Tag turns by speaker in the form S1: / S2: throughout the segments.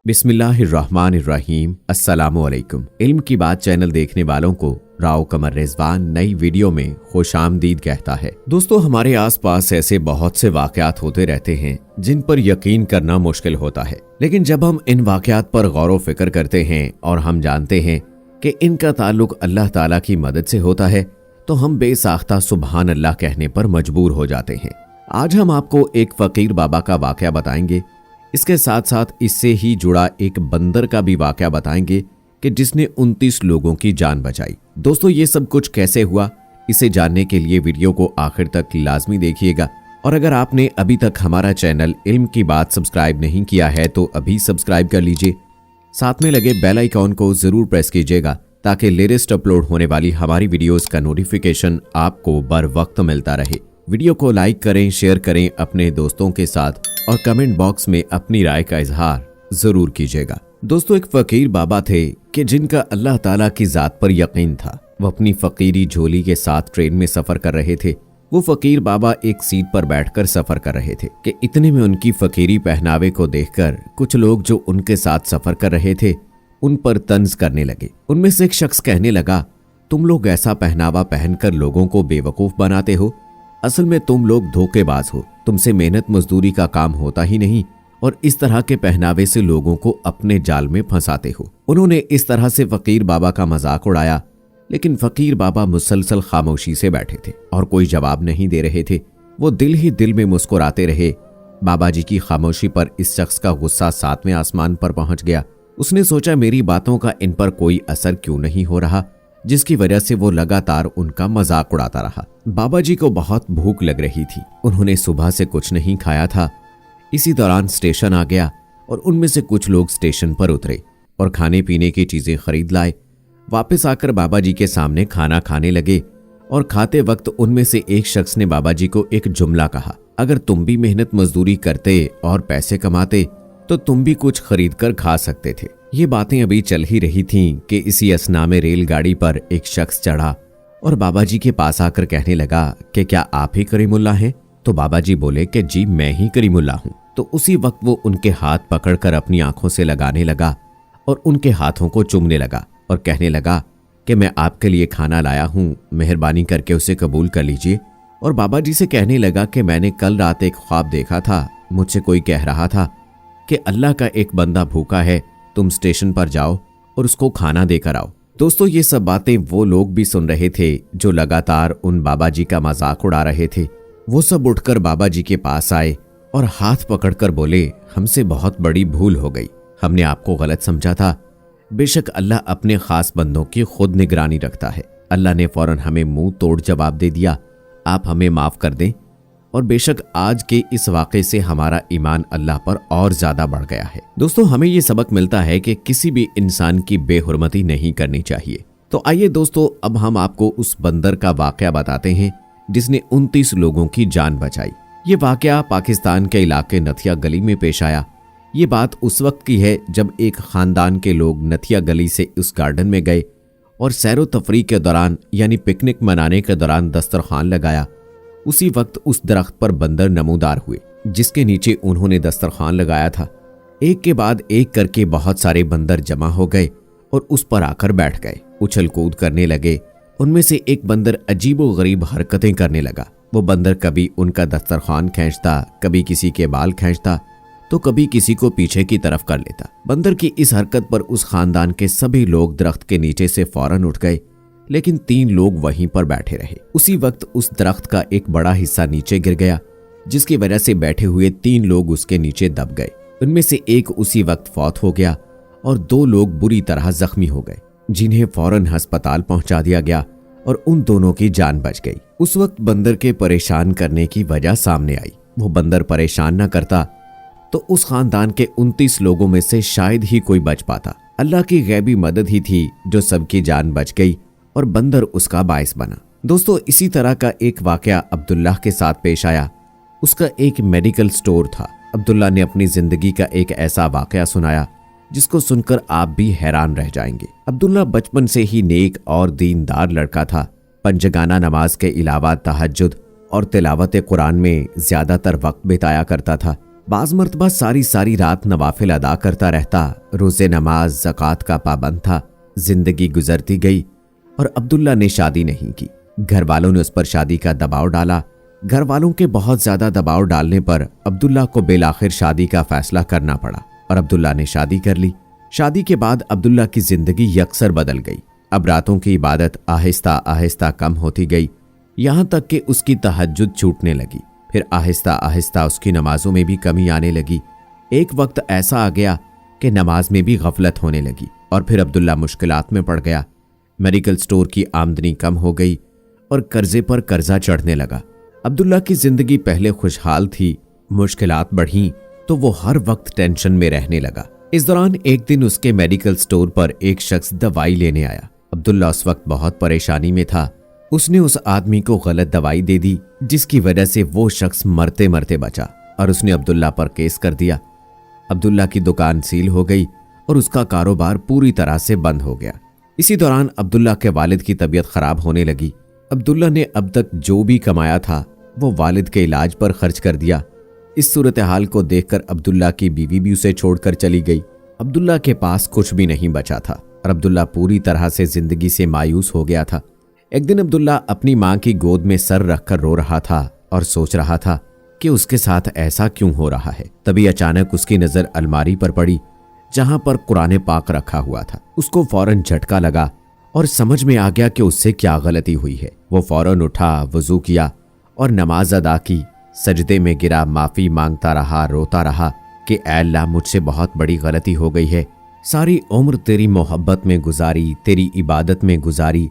S1: बिस्मिल्लाहिर्रहमानिर्रहीम। अस्सलामुअलैकुम। इल्म की बात चैनल देखने वालों को राव कमर रिजवान नई वीडियो में खुशामदीद कहता है। दोस्तों, हमारे आसपास ऐसे बहुत से वाकयात होते रहते हैं जिन पर यकीन करना मुश्किल होता है, लेकिन जब हम इन वाकयात पर गौर व फिक्र करते हैं और हम जानते हैं कि इनका ताल्लुक अल्लाह ताला की मदद से होता है, तो हम बेसाख्ता सुबहान अल्लाह कहने पर मजबूर हो जाते हैं। आज हम आपको एक फकीर बाबा का वाकया बताएंगे। इसके साथ साथ इससे ही जुड़ा एक बंदर का भी वाकया बताएंगे कि जिसने 29 लोगों की जान बचाई। दोस्तों, ये सब कुछ कैसे हुआ, इसे जानने के लिए वीडियो को आखिर तक लाजमी देखिएगा। और अगर आपने अभी तक हमारा चैनल इल्म की बात सब्सक्राइब नहीं किया है तो अभी सब्सक्राइब कर लीजिए। साथ में लगे बेल आइकॉन को जरूर प्रेस कीजिएगा ताकि लेटेस्ट अपलोड होने वाली हमारी वीडियोस का नोटिफिकेशन आपको बर वक्त मिलता रहे। वीडियो को लाइक करें, शेयर करें अपने दोस्तों के साथ और कमेंट बॉक्स में अपनी राय का इजहार जरूर कीजिएगा। दोस्तों, एक फकीर बाबा थे कि जिनका अल्लाह ताला की जात पर यकीन था। वो अपनी फकीरी झोली के साथ ट्रेन में सफर कर रहे थे। वो फकीर बाबा एक सीट पर बैठकर सफर कर रहे थे कि इतने में उनकी फकीरी पहनावे को देखकर कुछ लोग जो उनके साथ सफर कर रहे थे उन पर तंज करने लगे। उनमें से एक शख्स कहने लगा, तुम लोग ऐसा पहनावा पहनकर लोगों को बेवकूफ बनाते हो। असल में तुम लोग धोखेबाज हो। तुमसे मेहनत मजदूरी का काम होता ही नहीं और इस तरह के पहनावे से लोगों को अपने जाल में फंसाते हो। उन्होंने इस तरह से फकीर बाबा का मजाक उड़ाया, लेकिन फकीर बाबा मुसलसल खामोशी से बैठे थे और कोई जवाब नहीं दे रहे थे। वो दिल ही दिल में मुस्कुराते रहे। बाबा जी की खामोशी पर इस शख्स का गुस्सा 7वें आसमान पर पहुंच गया। उसने सोचा, मेरी बातों का इन पर कोई असर क्यों नहीं हो रहा, जिसकी वजह से वो लगातार उनका मजाक उड़ाता रहा। बाबा जी को बहुत भूख लग रही थी। उन्होंने सुबह से कुछ नहीं खाया था। इसी दौरान स्टेशन आ गया और उनमें से कुछ लोग स्टेशन पर उतरे और खाने पीने की चीजें खरीद लाए। वापस आकर बाबा जी के सामने खाना खाने लगे और खाते वक्त उनमें से एक शख्स ने बाबा जी को एक जुमला कहा, अगर तुम भी मेहनत मजदूरी करते और पैसे कमाते तो तुम भी कुछ खरीद कर खा सकते थे। ये बातें अभी चल ही रही थीं कि इसी असना में रेलगाड़ी पर एक शख्स चढ़ा और बाबा जी के पास आकर कहने लगा कि क्या आप ही करीमुल्लाह हैं? तो बाबा जी बोले कि जी मैं ही करीमुल्लाह हूं। तो उसी वक्त वो उनके हाथ पकड़कर अपनी आंखों से लगाने लगा और उनके हाथों को चूमने लगा और कहने लगा कि मैं आपके लिए खाना लाया हूं, मेहरबानी करके उसे कबूल कर लीजिए। और बाबा जी से कहने लगा कि मैंने कल रात एक ख्वाब देखा था। मुझसे कोई कह रहा था कि अल्लाह का एक बंदा भूखा है, तुम स्टेशन पर जाओ और उसको खाना देकर आओ। दोस्तों, ये सब बातें वो लोग भी सुन रहे थे जो लगातार उन बाबा जी का मजाक उड़ा रहे थे। वो सब उठकर बाबा जी के पास आए और हाथ पकड़कर बोले, हमसे बहुत बड़ी भूल हो गई, हमने आपको गलत समझा था। बेशक अल्लाह अपने खास बंदों की खुद निगरानी रखता है। अल्लाह ने फौरन हमें मुंह तोड़ जवाब दे दिया, आप हमें माफ कर दें। और बेशक आज के इस वाक़े से हमारा ईमान अल्लाह पर और ज्यादा बढ़ गया है। दोस्तों, हमें ये सबक मिलता है कि किसी भी इंसान की बेहुरमती नहीं करनी चाहिए। तो आइए दोस्तों, अब हम आपको उस बंदर का वाकया बताते हैं जिसने 29 लोगों की जान बचाई। ये वाकया पाकिस्तान के इलाके नथिया गली में पेश आया। ये बात उस वक्त की है जब एक खानदान के लोग नथिया गली से उस गार्डन में गए और सैरो तफरी के दौरान यानी पिकनिक मनाने के दौरान दस्तरखान लगाया। उसी वक्त उस दरख्त पर बंदर नमूदार हुए जिसके नीचे उन्होंने दस्तरखान लगाया था। एक के बाद एक करके बहुत सारे बंदर जमा हो गए और उस पर आकर बैठ गए, उछल कूद करने लगे। उनमें से एक बंदर अजीबो गरीब हरकतें करने लगा। वो बंदर कभी उनका दस्तरखान खींचता, कभी किसी के बाल खींचता तो कभी किसी को पीछे की तरफ कर लेता। बंदर की इस हरकत पर उस खानदान के सभी लोग दरख्त के नीचे से फौरन उठ गए, लेकिन 3 लोग वहीं पर बैठे रहे। उसी वक्त उस दरख्त का एक बड़ा हिस्सा नीचे गिर गया, जिसकी वजह से बैठे हुए 3 लोग उसके नीचे दब गए। उनमें से एक उसी वक्त फौत हो गया और 2 लोग बुरी तरह जख्मी हो गए, जिन्हें फौरन अस्पताल पहुंचा दिया गया और उन दोनों की जान बच गई। उस वक्त बंदर के परेशान करने की वजह सामने आई। वो बंदर परेशान न करता तो उस खानदान के 29 लोगों में से शायद ही कोई बच पाता। अल्लाह की गैबी मदद ही थी जो सबकी जान बच गई और बंदर उसका बाइस बना। दोस्तों, इसी तरह का एक वाकया अब्दुल्लाह के साथ पेश आया। उसका एक मेडिकल स्टोर था। अब्दुल्ला ने अपनी जिंदगी का एक ऐसा वाकया सुनाया जिसको सुनकर आप भी हैरान रह जाएंगे। अब्दुल्ला बचपन से ही नेक और दीनदार लड़का था। पंजगाना नमाज के अलावा तहज्जुद और तिलावत कुरान में ज्यादातर वक्त बिताया करता था। बाज मर्तबा सारी सारी रात नवाफिल अदा करता रहता, रोजे नमाज ज़कात का पाबंद था। जिंदगी गुजरती गई और अब्दुल्ला ने शादी नहीं की। घर वालों ने उस पर शादी का दबाव डाला। घर वालों के बहुत ज्यादा दबाव डालने पर अब्दुल्ला को बेलाखिर शादी का फैसला करना पड़ा और अब्दुल्ला ने शादी कर ली। शादी के बाद अब्दुल्ला की जिंदगी यकसर बदल गई। अब रातों की इबादत आहिस्ता आहिस्ता कम होती गई, यहां तक कि उसकी तहज्जुद छूटने लगी। फिर आहिस्ता आहिस्ता उसकी नमाजों में भी कमी आने लगी। एक वक्त ऐसा आ गया कि नमाज में भी गफलत होने लगी और फिर अब्दुल्ला मुश्किलात में पड़ गया। मेडिकल स्टोर की आमदनी कम हो गई और कर्जे पर कर्जा चढ़ने लगा। अब्दुल्ला की जिंदगी पहले खुशहाल थी, मुश्किलात बढ़ी तो वो हर वक्त टेंशन में रहने लगा। इस दौरान एक दिन उसके मेडिकल स्टोर पर एक शख्स दवाई लेने आया। अब्दुल्ला उस वक्त बहुत परेशानी में था। उसने उस आदमी को गलत दवाई दे दी, जिसकी वजह से वो शख्स मरते मरते बचा और उसने अब्दुल्ला पर केस कर दिया। अब्दुल्ला की दुकान सील हो गई और उसका कारोबार पूरी तरह से बंद हो गया। इसी दौरान अब्दुल्ला के वालिद की तबीयत खराब होने लगी। अब्दुल्ला ने अब तक जो भी कमाया था वो वालिद के इलाज पर खर्च कर दिया। इस सूरत हाल को देखकर अब्दुल्ला की बीवी भी उसे छोड़कर चली गई। अब्दुल्ला के पास कुछ भी नहीं बचा था और अब्दुल्ला पूरी तरह से जिंदगी से मायूस हो गया था। एक दिन अब्दुल्ला अपनी मां की गोद में सर रखकर रो रहा था और सोच रहा था कि उसके साथ ऐसा क्यों हो रहा है। तभी अचानक उसकी नजर अलमारी पर पड़ी जहां पर कुरान पाक रखा हुआ था। उसको फौरन झटका लगा और समझ में आ गया कि उससे क्या गलती हुई है। वो फौरन उठा, वजू किया और नमाज अदा की। सजदे में गिरा, माफी मांगता रहा, रोता रहा कि ऐ अल्लाह, मुझसे बहुत बड़ी गलती हो गई है। सारी उम्र तेरी मोहब्बत में गुजारी, तेरी इबादत में गुजारी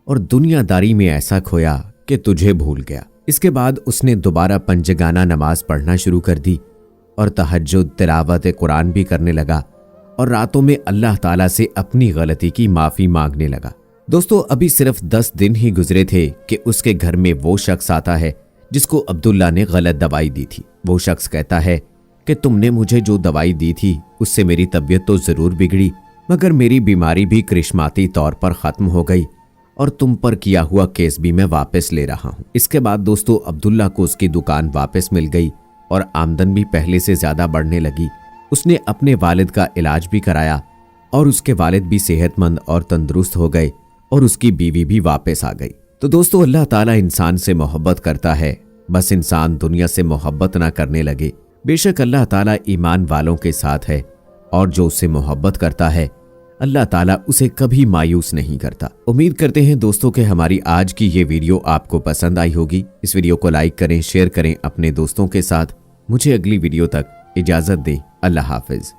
S1: और दुनियादारी में ऐसा खोया कि तुझे भूल गया। इसके बाद उसने दोबारा पंजगाना नमाज पढ़ना शुरू कर दी और तहज्जुद, तिलावत कुरान भी करने लगा और रातों में अल्लाह ताला से अपनी गलती की माफी मांगने लगा। दोस्तों, अभी सिर्फ 10 दिन ही गुजरे थे कि उसके घर में वो शख्स आता है जिसको अब्दुल्ला ने गलत दवाई दी थी। वो शख्स कहता है कि तुमने मुझे जो दवाई दी थी उससे मेरी तबीयत तो जरूर बिगड़ी, मगर मेरी बीमारी भी करिश्माती तौर पर खत्म हो गई और तुम पर किया हुआ केस भी मैं वापस ले रहा हूँ। इसके बाद दोस्तों, अब्दुल्ला को उसकी दुकान वापस मिल गई और आमदन भी पहले से ज्यादा बढ़ने लगी। उसने अपने वालिद का इलाज भी कराया और उसके वालिद भी सेहतमंद और तंदुरुस्त हो गए और उसकी बीवी भी वापस आ गई। तो दोस्तों, अल्लाह ताला इंसान से मोहब्बत करता है, बस इंसान दुनिया से मोहब्बत ना करने लगे। बेशक अल्लाह ताला ईमान वालों के साथ है और जो उससे मोहब्बत करता है अल्लाह ताला उसे कभी मायूस नहीं करता। उम्मीद करते हैं दोस्तों कि हमारी आज की ये वीडियो आपको पसंद आई होगी। इस वीडियो को लाइक करें, शेयर करें अपने दोस्तों के साथ। मुझे अगली वीडियो तक इजाजत दें। अल्लाह हाफिज।